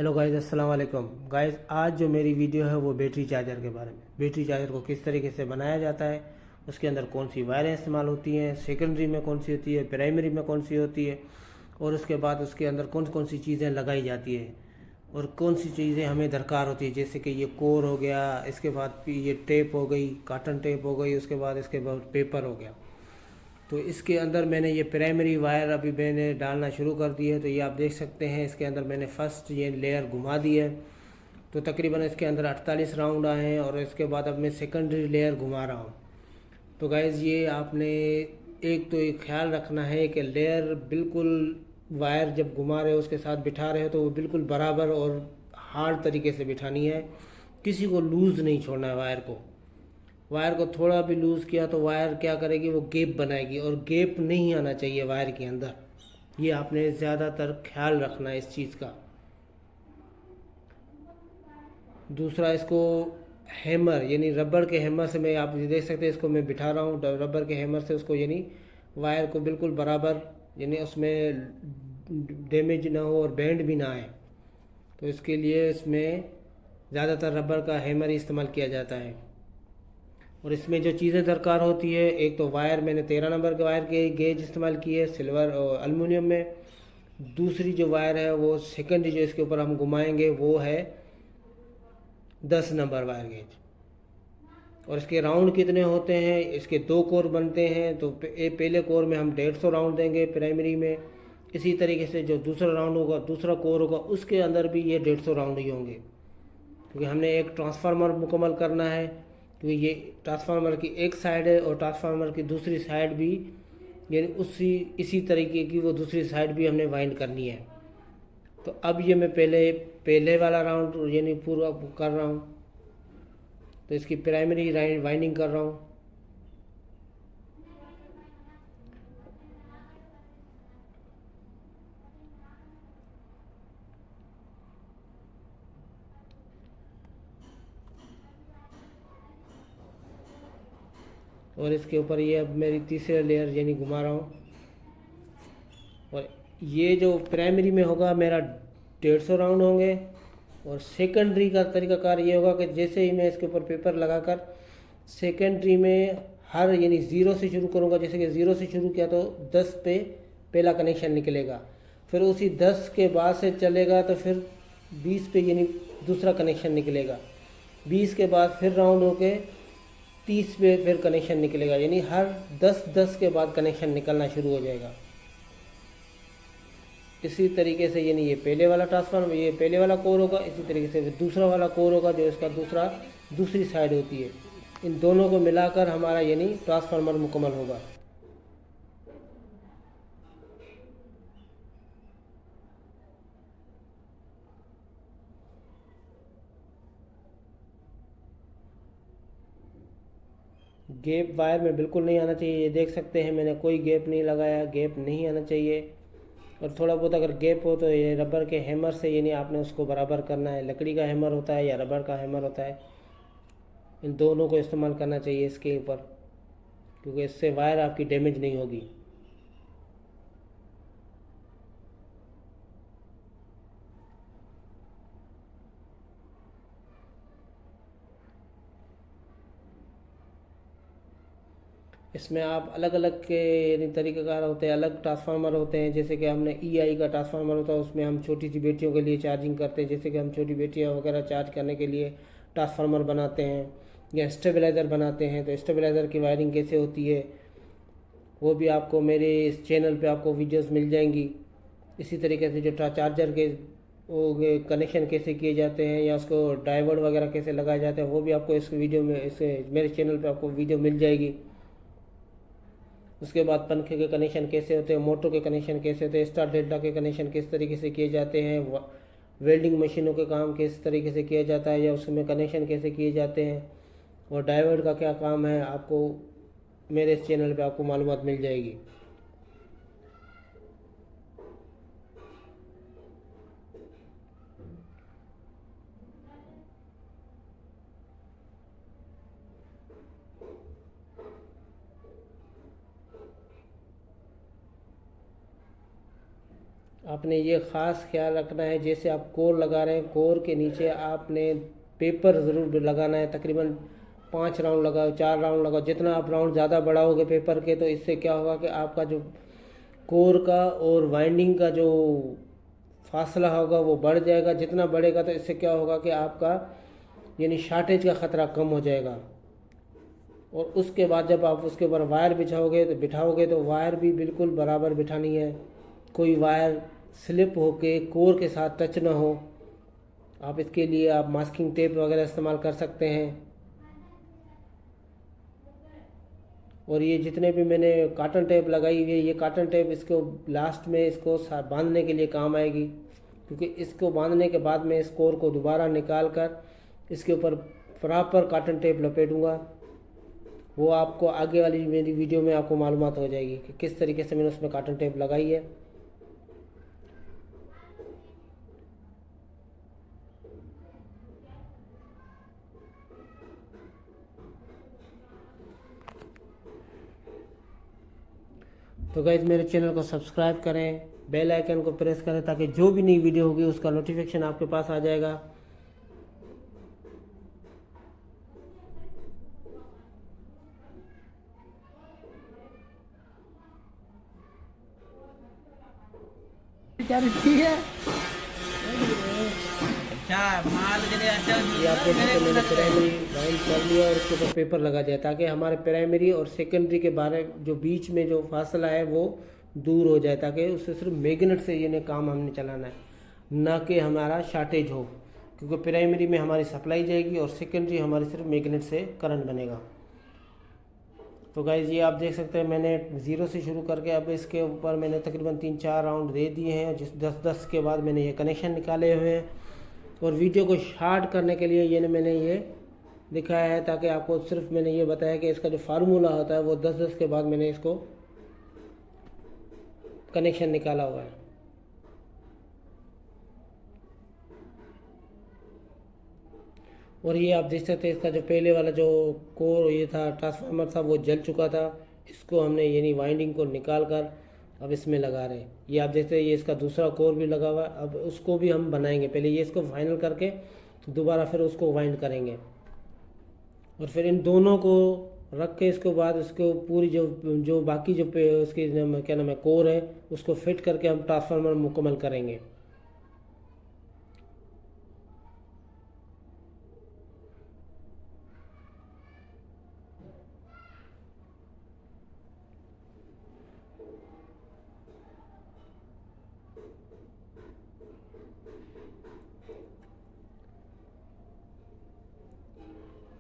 Hello guys, अस्सलाम वालेकुम guys. आज जो मेरी वीडियो है वो बैटरी चार्जर के बारे में। बैटरी चार्जर को किस तरीके से बनाया जाता है, उसके अंदर कौन सी वायरें इस्तेमाल होती हैं, सेकेंडरी में कौन सी होती है, प्राइमरी में कौन सी होती है, और उसके बाद उसके अंदर कौन कौन सी चीज़ें लगाई जाती है और कौन सी चीज़ें हमें दरकार होती है। जैसे कि ये कोर हो गया, इसके बाद ये टेप हो गई, काटन टेप हो गई, उसके बाद इसके बाद पेपर हो गया। तो इसके अंदर मैंने ये प्राइमरी वायर अभी मैंने डालना शुरू कर दी है। तो ये आप देख सकते हैं, इसके अंदर मैंने फर्स्ट ये लेयर घुमा दी है। तो तकरीबन इसके अंदर 48 राउंड आए हैं और इसके बाद अब मैं सेकेंडरी लेयर घुमा रहा हूँ। तो गाइज़, ये आपने एक तो एक ख्याल रखना है कि लेयर बिल्कुल वायर जब घुमा रहे हो उसके साथ बिठा रहे हो तो वो बिल्कुल बराबर और हार्ड तरीके से बिठानी है। किसी को लूज़ नहीं छोड़ना है वायर को। वायर को थोड़ा भी लूज़ किया तो वायर क्या करेगी, वो गैप बनाएगी, और गैप नहीं आना चाहिए वायर के अंदर। ये आपने ज़्यादातर ख्याल रखना है इस चीज़ का। दूसरा, इसको हैमर यानी रबड़ के हैमर से, मैं आप देख सकते हैं इसको मैं बिठा रहा हूँ रबड़ के हैमर से उसको, यानी वायर को बिल्कुल बराबर, यानी उसमें डैमेज ना हो और बैंड भी ना आए। तो इसके लिए इसमें ज़्यादातर रबड़ का हैमर ही इस्तेमाल किया जाता है। और इसमें जो चीज़ें दरकार होती है, एक तो वायर मैंने 13 नंबर के वायर के गेज इस्तेमाल की है, सिल्वर और एल्युमिनियम में। दूसरी जो वायर है वो सेकेंडरी जो इसके ऊपर हम घुमाएंगे वो है 10 नंबर वायर गेज। और इसके राउंड कितने होते हैं, इसके दो कोर बनते हैं। तो पहले कोर में हम 150 राउंड देंगे प्राइमरी में। इसी तरीके से जो दूसरा राउंड होगा, दूसरा कोर होगा, उसके अंदर भी ये 150 राउंड ही होंगे, क्योंकि हमने एक ट्रांसफार्मर मुकम्मल करना है। क्योंकि ये ट्रांसफार्मर की एक साइड है और ट्रांसफार्मर की दूसरी साइड भी, यानी उसी इसी तरीके की वो दूसरी साइड भी हमने वाइंड करनी है। तो अब ये मैं पहले पहले वाला राउंड यानी पूरा कर रहा हूँ। तो इसकी प्राइमरी वाइंडिंग कर रहा हूँ। और इसके ऊपर ये अब मेरी तीसरे लेयर यानी घुमा रहा हूँ। और ये जो प्राइमरी में होगा मेरा 150 राउंड होंगे। और सेकेंडरी का तरीकाकार ये होगा कि जैसे ही मैं इसके ऊपर पेपर लगाकर सेकेंडरी में हर यानी ज़ीरो से शुरू करूँगा। जैसे कि ज़ीरो से शुरू किया तो 10 पे पहला कनेक्शन निकलेगा, फिर उसी 10 के बाद से चलेगा तो फिर 20 पे यानी दूसरा कनेक्शन निकलेगा, 20 के बाद फिर राउंड होके 30 पे फिर कनेक्शन निकलेगा, यानी हर 10-10 के बाद कनेक्शन निकलना शुरू हो जाएगा। इसी तरीके से यानी ये पहले वाला ट्रांसफार्मर, ये पहले वाला कोर होगा, इसी तरीके से दूसरा वाला कोर होगा जो इसका दूसरी साइड होती है। इन दोनों को मिलाकर हमारा यानी ट्रांसफार्मर मुकम्मल होगा। गैप वायर में बिल्कुल नहीं आना चाहिए। ये देख सकते हैं मैंने कोई गैप नहीं लगाया, गैप नहीं आना चाहिए। और थोड़ा बहुत अगर गैप हो तो ये रबर के हैमर से यानी आपने उसको बराबर करना है। लकड़ी का हैमर होता है या रबर का हैमर होता है, इन दोनों को इस्तेमाल करना चाहिए इसके ऊपर, क्योंकि इससे वायर आपकी डैमेज नहीं होगी। इसमें आप अलग अलग के यानी तरीक़ेकार होते हैं, अलग ट्रांसफार्मर होते हैं। जैसे कि हमने ईआई का ट्रांसफार्मर होता है, उसमें हम छोटी सी बेटियों के लिए चार्जिंग करते हैं। जैसे कि हम छोटी बेटियाँ वगैरह चार्ज करने के लिए ट्रांसफार्मर बनाते हैं या स्टेबलाइज़र बनाते हैं। तो स्टेबलाइज़र की वायरिंग कैसे होती है वो भी आपको मेरे इस चैनल पे आपको वीडियोस मिल जाएंगी। इसी तरीके से जो चार्जर के वो कनेक्शन कैसे किए जाते हैं या उसको डायोड वगैरह कैसे लगाए जाते हैं वो भी आपको इस वीडियो में, इस मेरे चैनल पे आपको वीडियो मिल जाएगी। उसके बाद पंखे के कनेक्शन कैसे होते हैं, मोटर के कनेक्शन कैसे होते हैं, स्टार डेल्टा के कनेक्शन किस तरीके से किए जाते हैं, वेल्डिंग मशीनों के काम किस तरीके से किया जाता है या उसमें कनेक्शन कैसे किए जाते हैं, और डायोड का क्या काम है, आपको मेरे इस चैनल पे आपको मालूमात मिल जाएगी। आपने ये ख़ास ख्याल रखना है, जैसे आप कोर लगा रहे हैं, कोर के नीचे आपने पेपर ज़रूर लगाना है। तकरीबन 5 राउंड लगाओ, 4 राउंड लगाओ। जितना आप राउंड ज़्यादा बढ़ाओगे पेपर के, तो इससे क्या होगा कि आपका जो कोर का और वाइंडिंग का जो फासला होगा वो बढ़ जाएगा। जितना बढ़ेगा तो इससे क्या होगा कि आपका यानी शार्टेज का ख़तरा कम हो जाएगा। और उसके बाद जब आप उसके ऊपर वायर बिठाओगे तो वायर भी बिल्कुल बराबर बिठानी है। कोई वायर स्लिप होके कोर के साथ टच ना हो। आप इसके लिए आप मास्किंग टेप वगैरह इस्तेमाल कर सकते हैं। और ये जितने भी मैंने कॉटन टेप लगाई हुई है, ये कॉटन टेप इसको लास्ट में इसको बांधने के लिए काम आएगी, क्योंकि इसको बांधने के बाद मैं इस कोर को दोबारा निकाल कर इसके ऊपर प्रॉपर कॉटन टेप लपेटूँगा। वो आपको आगे वाली मेरी वीडियो में आपको मालूमात हो जाएगी कि किस तरीके से मैंने उसमें कॉटन टेप लगाई है। तो गाइज़ मेरे चैनल को सब्सक्राइब करें, बेल आइकन को प्रेस करें, ताकि जो भी नई वीडियो होगी उसका नोटिफिकेशन आपके पास आ जाएगा। अच्छा माल के लिए अच्छा ये आप देख सकते हैं, मैंने प्राइमरी वाइंड कर लिया और उसके ऊपर पेपर लगा दिया, ताकि हमारे प्राइमरी और सेकेंडरी के बारे जो बीच में जो फासला है वो दूर हो जाए, ताकि उससे सिर्फ मैग्नेट से ये काम हमने चलाना है, ना कि हमारा शार्टेज हो। क्योंकि प्राइमरी में हमारी सप्लाई जाएगी और सेकेंडरी हमारी सिर्फ मैग्नेट से करंट बनेगा। तो गाइज़ ये आप देख सकते हैं, मैंने ज़ीरो से शुरू करके अब इसके ऊपर मैंने तकरीबन 3-4 राउंड दे दिए हैं, जिस 10-10 के बाद मैंने ये कनेक्शन निकाले हुए हैं। और वीडियो को शार्ट करने के लिए ये मैंने ये दिखाया है, ताकि आपको सिर्फ मैंने ये बताया कि इसका जो फार्मूला होता है वो 10-10 के बाद मैंने इसको कनेक्शन निकाला हुआ है। और ये आप देख सकते हैं, इसका जो पहले वाला जो कोर ये था, ट्रांसफार्मर था, वो जल चुका था। इसको हमने यानी वाइंडिंग को निकाल कर अब इसमें लगा रहे हैं। ये आप देखते हैं, ये इसका दूसरा कोर भी लगा हुआ है। अब उसको भी हम बनाएंगे, पहले ये इसको फाइनल करके दोबारा फिर उसको वाइंड करेंगे। और फिर इन दोनों को रख के इसके बाद उसको पूरी जो जो बाकी जो उसकी क्या नाम है कोर है, उसको फिट करके हम ट्रांसफार्मर मुकम्मल करेंगे।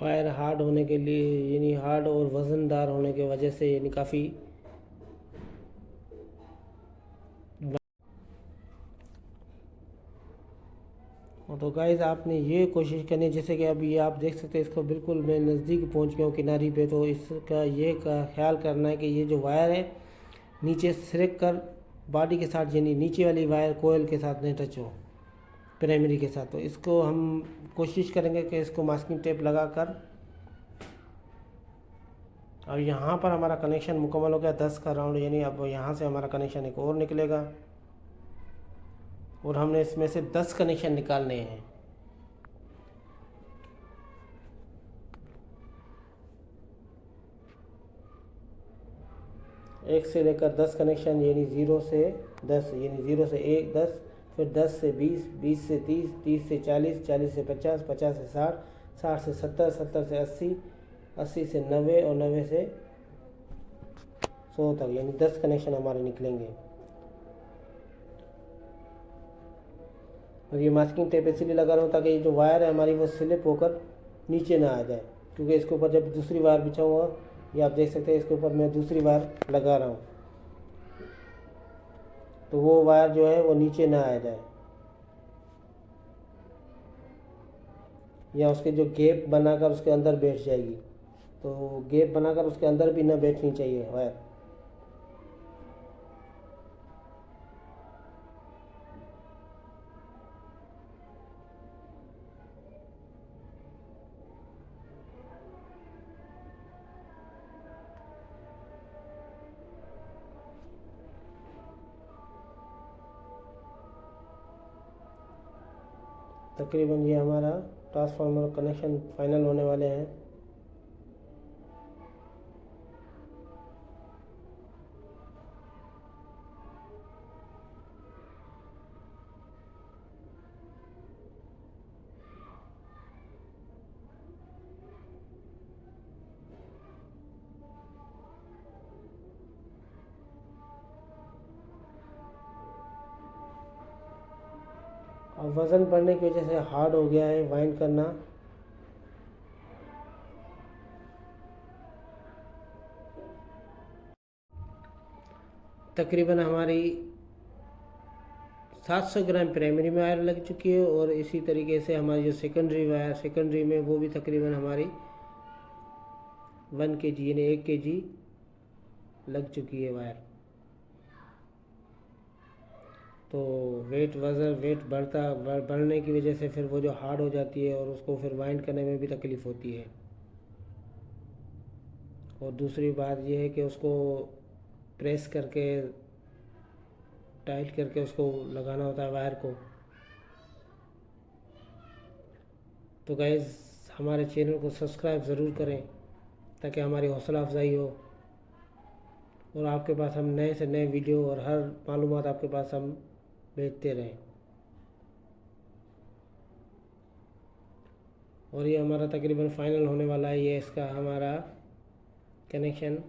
वायर हार्ड होने के लिए यानी हार्ड और वज़नदार होने की वजह से यानी काफ़ी। तो गाइज़ आपने ये कोशिश करनी है, जैसे कि अभी ये आप देख सकते हैं, इसको बिल्कुल मैं नज़दीक पहुंच गया हूँ किनारी पे। तो इसका ये का ख्याल करना है कि ये जो वायर है नीचे सिरक कर बॉडी के साथ यानी नीचे वाली वायर कोयल के साथ नहीं टच हो, प्राइमरी के साथ। तो इसको हम कोशिश करेंगे कि इसको मास्किंग टेप लगा कर अब यहाँ पर हमारा कनेक्शन मुकम्मल हो गया 10 का राउंड, यानी अब यहाँ से हमारा कनेक्शन एक और निकलेगा और हमने इसमें से 10 कनेक्शन निकालने हैं। एक से लेकर 10 कनेक्शन, यानी 0 से 10, यानी 0 से 1 10, फिर 10 से 20, 20 से 30, 30 से 40, 40 से 50, 50 से 60, 60 से 70, 70 से 80, 80 से 90 और 90 से 100 तक, यानी 10 कनेक्शन हमारे निकलेंगे। और ये मास्किंग टेप इसलिए लगा रहा हूँ ताकि ये जो वायर है हमारी वो स्लिप होकर नीचे ना आ जाए, क्योंकि इसके ऊपर जब दूसरी वायर बिछाऊँगा, ये आप देख सकते हैं, इसके ऊपर मैं दूसरी वायर लगा रहा हूँ, तो वो वायर जो है वो नीचे ना आ जाए, या उसके जो गैप बनाकर उसके अंदर बैठ जाएगी। तो गैप बनाकर उसके अंदर भी ना बैठनी चाहिए वायर। तकरीबन ये हमारा ट्रांसफार्मर कनेक्शन फाइनल होने वाले हैं। और वज़न बढ़ने की वजह से हार्ड हो गया है वाइंड करना। तकरीबन हमारी 700 ग्राम प्राइमरी में वायर लग चुकी है और इसी तरीके से हमारी जो सेकेंडरी वायर सेकेंडरी में वो भी तकरीबन हमारी 1 kg यानी 1 kg लग चुकी है वायर। तो वेट बढ़ने की वजह से फिर वो जो हार्ड हो जाती है और उसको फिर वाइंड करने में भी तकलीफ़ होती है। और दूसरी बात ये है कि उसको प्रेस करके टाइट करके उसको लगाना होता है वायर को। तो गाइज़ हमारे चैनल को सब्सक्राइब ज़रूर करें ताकि हमारी हौसला अफजाई हो और आपके पास हम नए से नए वीडियो और हर मालूमात आपके पास हम भेजते रहें। और ये हमारा तकरीबन फाइनल होने वाला है, ये इसका हमारा कनेक्शन।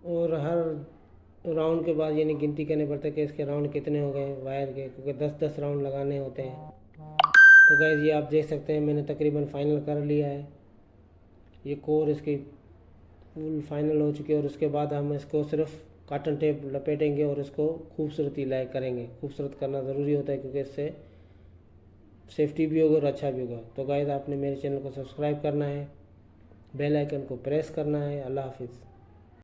और हर राउंड के बाद यानी गिनती करनी पड़ता है कि इसके राउंड कितने हो गए वायर के, क्योंकि 10-10 राउंड लगाने होते हैं। तो गाइस ये आप देख सकते हैं मैंने तकरीबन फ़ाइनल कर लिया है। ये कोर इसकी फुल फाइनल हो चुकी है और उसके बाद हम इसको सिर्फ कॉटन टेप लपेटेंगे और इसको खूबसूरती लायक करेंगे। खूबसूरत करना ज़रूरी होता है क्योंकि इससे सेफ्टी भी होगा और अच्छा भी होगा। तो गाइस आपने मेरे चैनल को सब्सक्राइब करना है, बेल आइकन को प्रेस करना है। अल्लाह हाफिज़।